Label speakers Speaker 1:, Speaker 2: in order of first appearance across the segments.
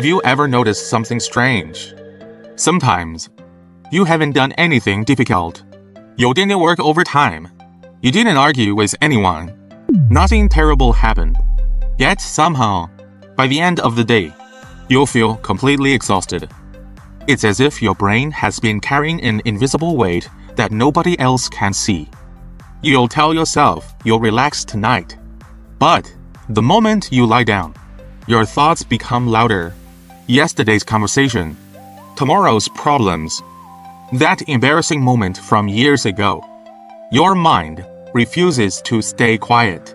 Speaker 1: Have you ever noticed something strange? Sometimes, you haven't done anything difficult. You didn't work overtime. You didn't argue with anyone. Nothing terrible happened. Yet somehow, by the end of the day, you'll feel completely exhausted. It's as if your brain has been carrying an invisible weight that nobody else can see. You'll tell yourself you'll relax tonight. But the moment you lie down, your thoughts become louder. Yesterday's conversation, tomorrow's problems, that embarrassing moment from years ago. Your mind refuses to stay quiet.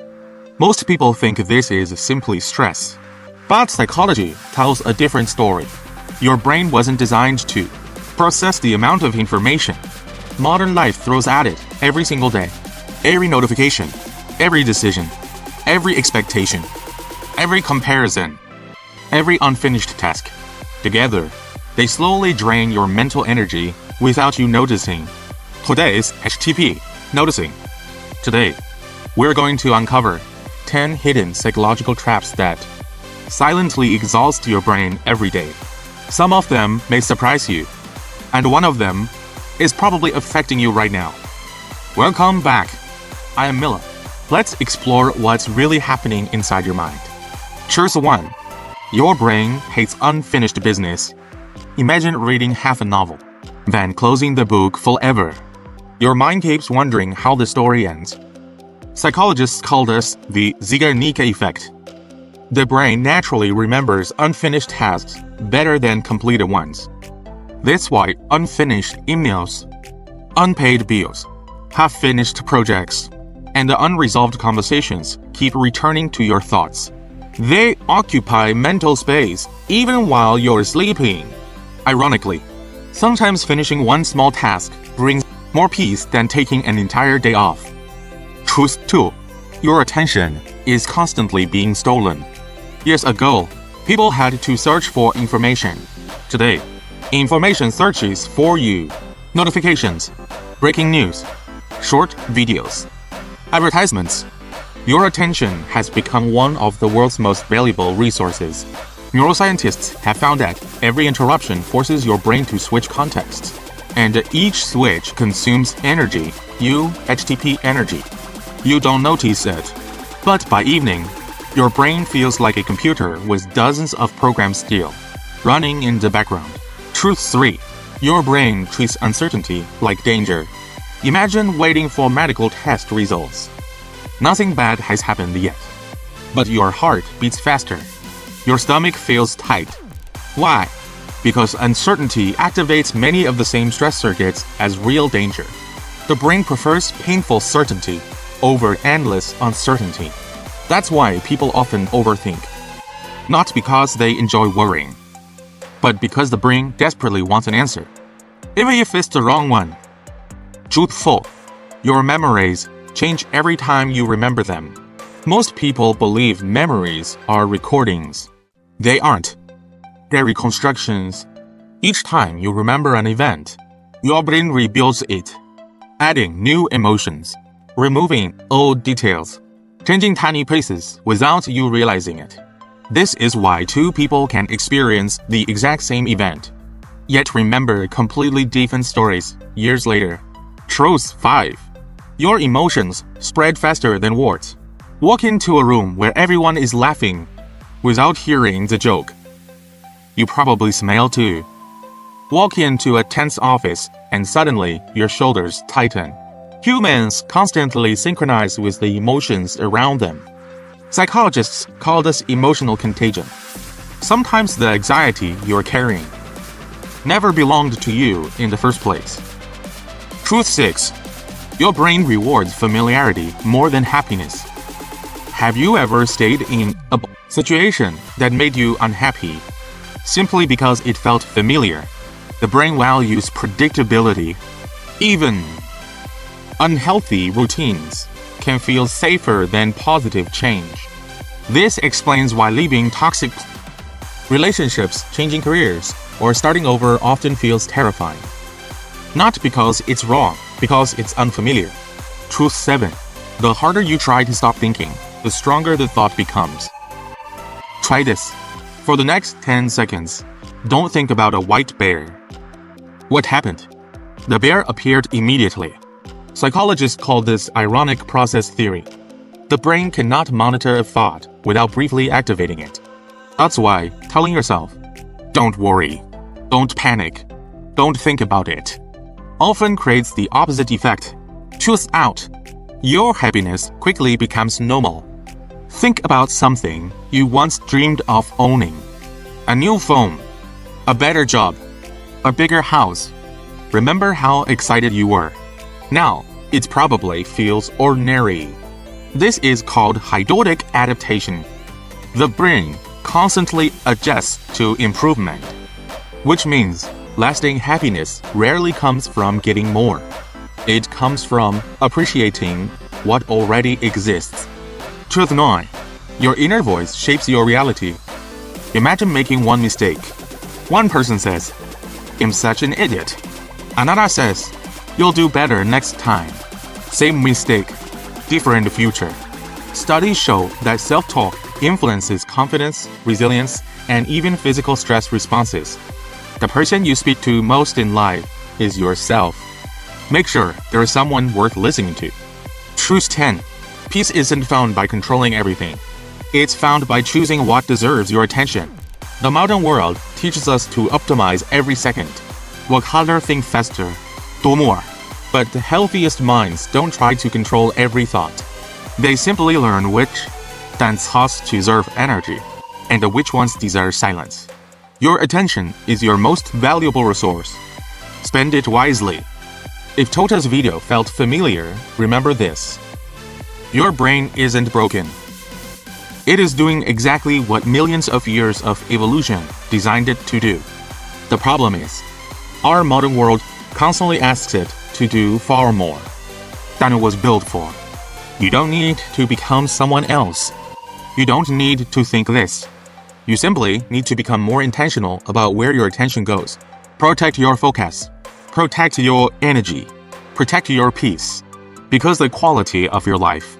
Speaker 1: Most people think this is simply stress. But psychology tells a different story. Your brain wasn't designed to process the amount of information modern life throws at it every single day. Every notification, every decision, every expectation, every comparison, every unfinished task. Together, they slowly drain your mental energy without you noticing. Today's HTP, Noticing. Today, we're going to uncover 10 hidden psychological traps that silently exhaust your brain every day. Some of them may surprise you, and one of them is probably affecting you right now. Welcome back. I am Miller. Let's explore what's really happening inside your mind. Truth 1. Your brain hates unfinished business. Imagine reading half a novel, then closing the book forever. Your mind keeps wondering how the story ends. Psychologists call this the Zeigarnik effect. The brain naturally remembers unfinished tasks better than completed ones. That's why unfinished emails, unpaid bills, half-finished projects, and unresolved conversations keep returning to your thoughts. They occupy mental space even while you're sleeping. Ironically, sometimes finishing one small task brings more peace than taking an entire day off. Truth 2. Your attention is constantly being stolen. Years ago, people had to search for information. Today, information searches for you. Notifications, breaking news, short videos, advertisements. Your attention has become one of the world's most valuable resources. Neuroscientists have found that every interruption forces your brain to switch contexts, and each switch consumes energy, HTP energy. You don't notice it, but by evening, your brain feels like a computer with dozens of programs still running in the background. Truth 3. Your brain treats uncertainty like danger. Imagine waiting for medical test results. Nothing bad has happened yet, but your heart beats faster. Your stomach feels tight. Why? Because uncertainty activates many of the same stress circuits as real danger. The brain prefers painful certainty over endless uncertainty. That's why people often overthink. Not because they enjoy worrying, but because the brain desperately wants an answer, even if it's the wrong one. Truth 4. Your memories change every time you remember them. Most people believe memories are recordings. They aren't. They're reconstructions. Each time you remember an event, your brain rebuilds it, adding new emotions, removing old details, changing tiny pieces without you realizing it. This is why two people can experience the exact same event, yet remember completely different stories years later. Truth 5. Your emotions spread faster than words. Walk into a room where everyone is laughing without hearing the joke. You probably smile too. Walk into a tense office and suddenly your shoulders tighten. Humans constantly synchronize with the emotions around them. Psychologists call this emotional contagion. Sometimes the anxiety you're carrying never belonged to you in the first place. Truth 6. Your brain rewards familiarity more than happiness. Have you ever stayed in a situation that made you unhappy simply because it felt familiar? The brain values predictability. Even unhealthy routines can feel safer than positive change. This explains why leaving toxic relationships, changing careers, or starting over often feels terrifying. Not because it's wrong, because it's unfamiliar. Truth 7. The harder you try to stop thinking, the stronger the thought becomes. Try this. For the next 10 seconds, don't think about a white bear. What happened? The bear appeared immediately. Psychologists call this ironic process theory. The brain cannot monitor a thought without briefly activating it. That's why telling yourself, "Don't worry, don't panic, don't think about it," often creates the opposite effect. Choose out. Your happiness quickly becomes normal. Think about something you once dreamed of owning. A new phone, a better job, a bigger house. Remember how excited you were. Now, it probably feels ordinary. This is called hedonic adaptation. The brain constantly adjusts to improvement, which means lasting happiness rarely comes from getting more. It comes from appreciating what already exists. Truth 9. Your inner voice shapes your reality. Imagine making one mistake. One person says, "I'm such an idiot." Another says, "You'll do better next time." Same mistake, different future. Studies show that self-talk influences confidence, resilience, and even physical stress responses. The person you speak to most in life is yourself. Make sure there is someone worth listening to. Truth 10. Peace isn't found by controlling everything. It's found by choosing what deserves your attention. The modern world teaches us to optimize every second. Work harder, think faster, do more. But the healthiest minds don't try to control every thought. They simply learn which thoughts deserve energy and which ones desire silence. Your attention is your most valuable resource. Spend it wisely. If Tota's video felt familiar, remember this. Your brain isn't broken. It is doing exactly what millions of years of evolution designed it to do. The problem is, our modern world constantly asks it to do far more than it was built for. You don't need to become someone else. You don't need to think this. You simply need to become more intentional about where your attention goes. Protect your focus. Protect your energy. Protect your peace. Because the quality of your life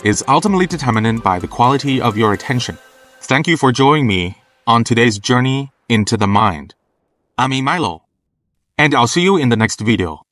Speaker 1: is ultimately determined by the quality of your attention. Thank you for joining me on today's journey into the mind. I'm Milo, and I'll see you in the next video.